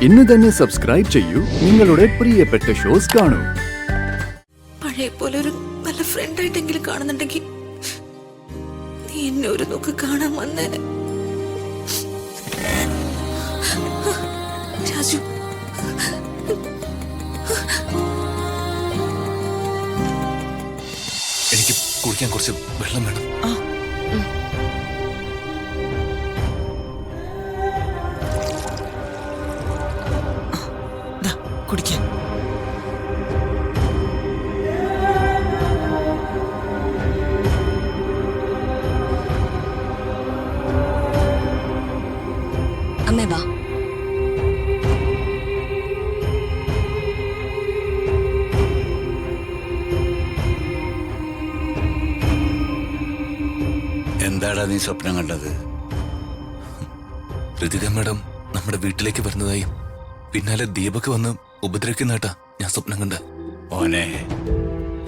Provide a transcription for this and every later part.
ഇന്ന് തന്നെ സബ്സ്ക്രൈബ് ചെയ്യൂ, നിങ്ങളുടെ പ്രിയപ്പെട്ട ഷോസ് കാണൂ. പഴയ പോലെ ഒരു നല്ല ഫ്രണ്ട് ആയിട്ടെങ്കിലും കാണുന്നുണ്ടെങ്കിൽ നീ എന്നെ ഒരു നോക്ക് കാണാൻ വന്നേനെ. രാജു, എനിക്ക് കുടിക്കാൻ കുറച്ച് വെള്ളം വേണം. കുടിക്കാൻ അമ്മേ വാ. എന്താടാ നീ സ്വപ്നം കണ്ടത്? ഋതിക മാഡം നമ്മുടെ വീട്ടിലേക്ക് വരുന്നതായും പിന്നാലെ ദീപക് വന്ന് ഉപദ്രവിക്കുന്നതായിട്ടാ ഞാൻ സ്വപ്നം കണ്ട. ഓനെ,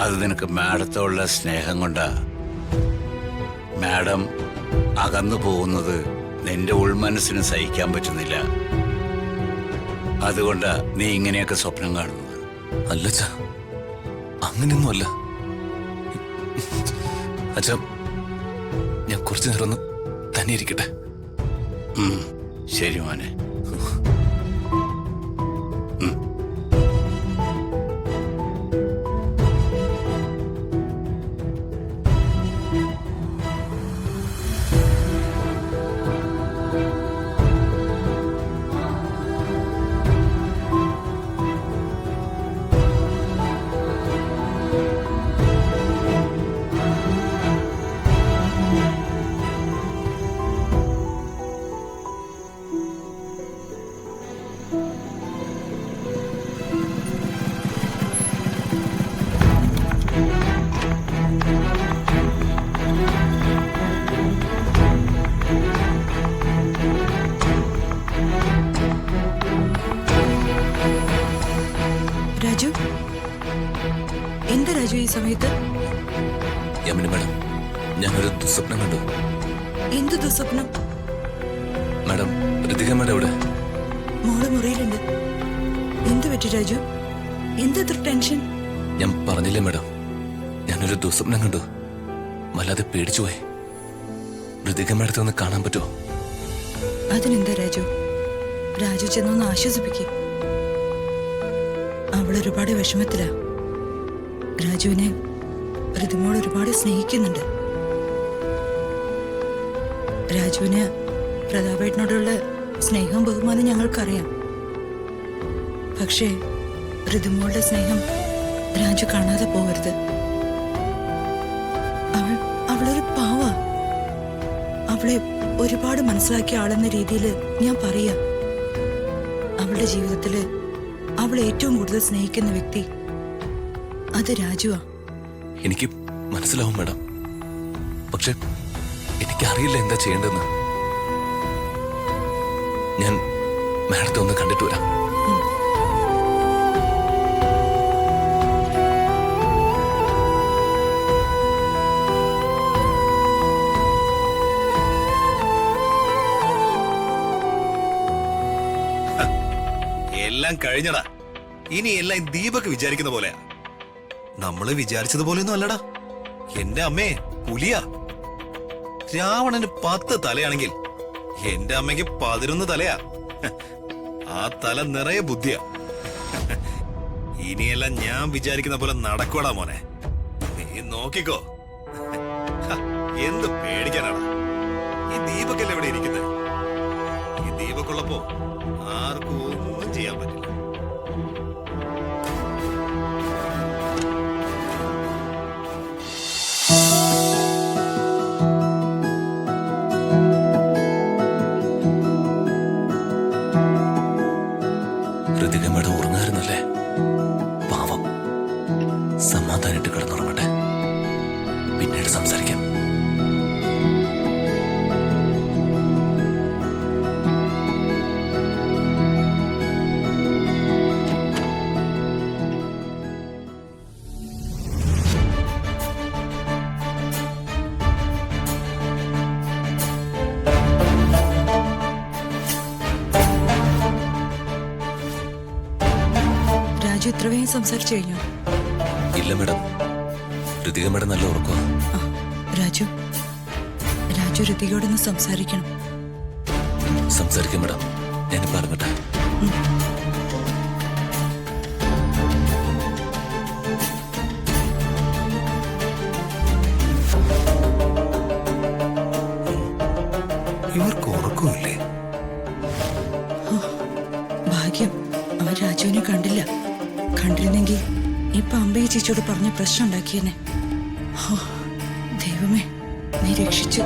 അത് നിനക്ക് മാഡത്തോടുള്ള സ്നേഹം കൊണ്ടാ. മാഡം അകന്നു പോകുന്നത് നിന്റെ ഉൾമനസ്സിന് സഹിക്കാൻ പറ്റുന്നില്ല. അതുകൊണ്ടാ നീ ഇങ്ങനെയൊക്കെ സ്വപ്നം കാണുന്നത്. അല്ലച്ച, അങ്ങനെയൊന്നും അല്ല അച്ഛ. ഞാൻ കുറച്ചു നേരം ഒന്ന് തന്നെ ഇരിക്കട്ടെ. ശരി മോനെ. രാജു, എന്താ രാജു ഈ സമയത്ത്? യമുന മാഡം, ഞാനൊരു ദുസ്വപ്നം കണ്ടു. എന്ത് ദുസ്വപ്നം? മാഡം, ഋതിക മാഡം എവിടെ? മോള് മുറിയിലുണ്ട്. എന്ത് പറ്റി രാജു? എന്തത്ര ടെൻഷൻ? ഞാൻ പറഞ്ഞില്ലേ മാഡം, ഞാനൊരു ദുസ്വപ്നം കണ്ടു. വല്ലാതെ പേടിച്ചു പോയി. ഋതിക മാഡത്തെ ഒന്ന് കാണാൻ പറ്റുമോ? അതിനെന്താ രാജു? രാജു ചെന്നൊന്ന് ആശ്വസിപ്പിക്കും. അവളൊരുപാട് വിഷമത്തിലാ. രാജുവിനെ ഋതുമോൾ ഒരുപാട് സ്നേഹിക്കുന്നുണ്ട്. രാജുവിന് പ്രതാപേട്ടനോടുള്ള സ്നേഹവും ബഹുമാനം ഞങ്ങൾക്കറിയാം. പക്ഷേ ഋതുമോളുടെ സ്നേഹം രാജു കാണാതെ പോകരുത്. അവളൊരു പാവ. അവളെ ഒരുപാട് മനസ്സിലാക്കിയ ആളെന്ന രീതിയിൽ ഞാൻ പറയാ. അവളുടെ ജീവിതത്തില് അവളെ ഏറ്റവും കൂടുതൽ സ്നേഹിക്കുന്ന വ്യക്തി അത് രാജുവാ. എനിക്ക് മനസ്സിലാവും മാഡം, പക്ഷെ എനിക്കറിയില്ല എന്താ ചെയ്യേണ്ടതെന്ന്. ഞാൻ മാഡത്തെ ഒന്ന് കണ്ടിട്ട് വരാം. എല്ലാം കഴിഞ്ഞടാ. ഇനി എല്ലാം ദീപക് വിചാരിക്കുന്ന പോലെയാ. നമ്മള് വിചാരിച്ചതുപോലെയൊന്നും അല്ലടാ. എന്റെ അമ്മേ പുലിയാ. രാവണന് 10 തലയാണെങ്കിൽ എന്റെ അമ്മയ്ക്ക് 11 തലയാ. ആ തല നിറയെ ബുദ്ധിയാ. ഇനിയെല്ലാം ഞാൻ വിചാരിക്കുന്ന പോലെ നടക്കൂടാ മോനെ. നീ നോക്കിക്കോ. എന്ത് പേടിക്കാനാടാ? ഈ ദീപകല്ലേ ഇവിടെ ഇരിക്കുന്നത്. ഈ ദീപക്കുള്ളപ്പോ ആർക്കും ഒന്നും ചെയ്യാൻ പറ്റില്ല. ഋതിക മാഡം ഉറങ്ങാറുന്നല്ലേ? പാവം. സമാധാനായിട്ട് കിടന്നുറങ്ങട്ടെ, പിന്നീട് സംസാരിക്കാം. രാജു ഇത്ര വേഗം സംസാരിച്ചു കഴിഞ്ഞോ? ഇല്ല മാഡം, ഋതിക മാഡം നല്ല ഉറക്കമാണ്. ആ, രാജു ഋതികയോടൊന്ന് സംസാരിക്കണം. സംസാരിക്കാം മാഡം, ഞാൻ പറഞ്ഞിട്ടെ. ഇവർക്ക് ഉറക്കമില്ലേ? ഭാഗ്യം അവൻ രാജുവിനെ കണ്ടില്ല. കണ്ടിരുന്നെങ്കിൽ ഇപ്പൊ അമ്പയെ ചേച്ചിയോട് പറഞ്ഞ പ്രശ്നം ഉണ്ടാക്കിയെന്നെ. ദൈവമേ, നീ രക്ഷിച്ചു.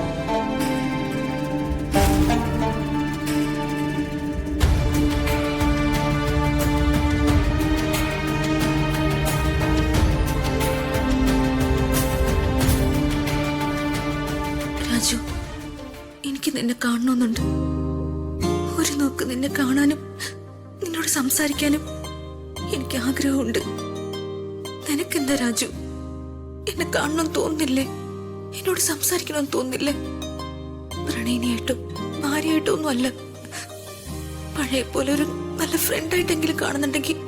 രാജു, എനിക്ക് നിന്നെ കാണണമെന്നുണ്ട്. ഒരു നോക്ക് നിന്നെ കാണാനും നിന്നോട് സംസാരിക്കാനും എനിക്ക് ആഗ്രഹമുണ്ട്. നിനക്കെന്താ രാജു, എന്നെ കാണണമെന്ന് തോന്നുന്നില്ലേ? എന്നോട് സംസാരിക്കണമെന്ന് തോന്നുന്നില്ലേ? പ്രണയിനിയായിട്ടും ഭാര്യയായിട്ടും ഒന്നും അല്ല, പഴയ പോലെ ഒരു നല്ല ഫ്രണ്ടായിട്ടെങ്കിലും കാണുന്നുണ്ടെങ്കിൽ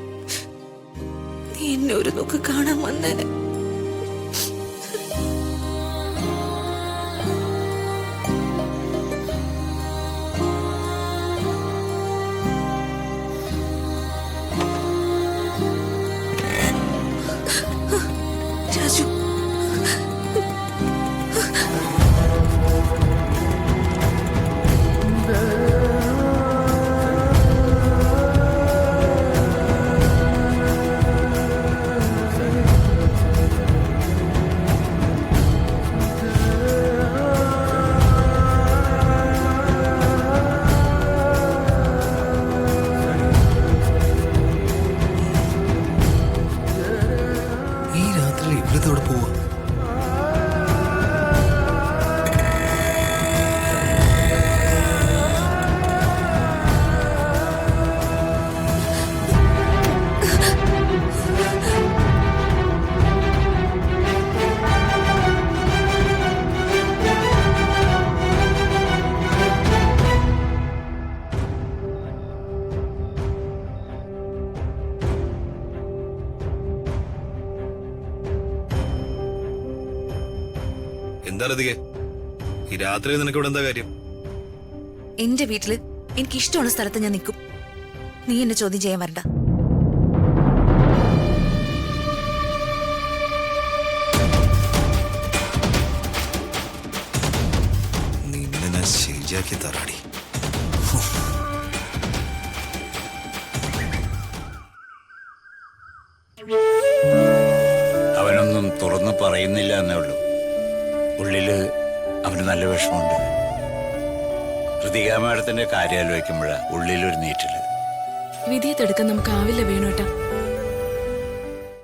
നീ എന്നെ ഒരു നോക്ക് കാണാൻ വന്നേനെ. രാജു, ഈ രാത്രി ഇവിടത്തോടെ പോവാ? എന്താ ലതികെ, ഈ രാത്രി നിനക്ക് ഇവിടെ എന്താ കാര്യം? എന്റെ വീട്ടില് എനിക്ക് ഇഷ്ടമുള്ള സ്ഥലത്ത് ഞാൻ നിൽക്കും. നീ എന്നെ ചോദ്യം ചെയ്യാൻ വരണ്ട. നിന്നെ ഞാൻ ശരിയാക്കി തരാടി. അവനൊന്നും തുറന്നു പറയുന്നില്ല എന്നേ ഉള്ളൂ. ഉള്ളില് അവന് നല്ല വിഷമമുണ്ട്. ഋതിക മാഡത്തിന്റെ കാര്യം ആലോചിക്കുമ്പോഴാ ഉള്ളിലൊരു നീറ്റല്. വിധിയെ തടുക്കാൻ നമുക്കാവില്ല വേണോട്ടാ.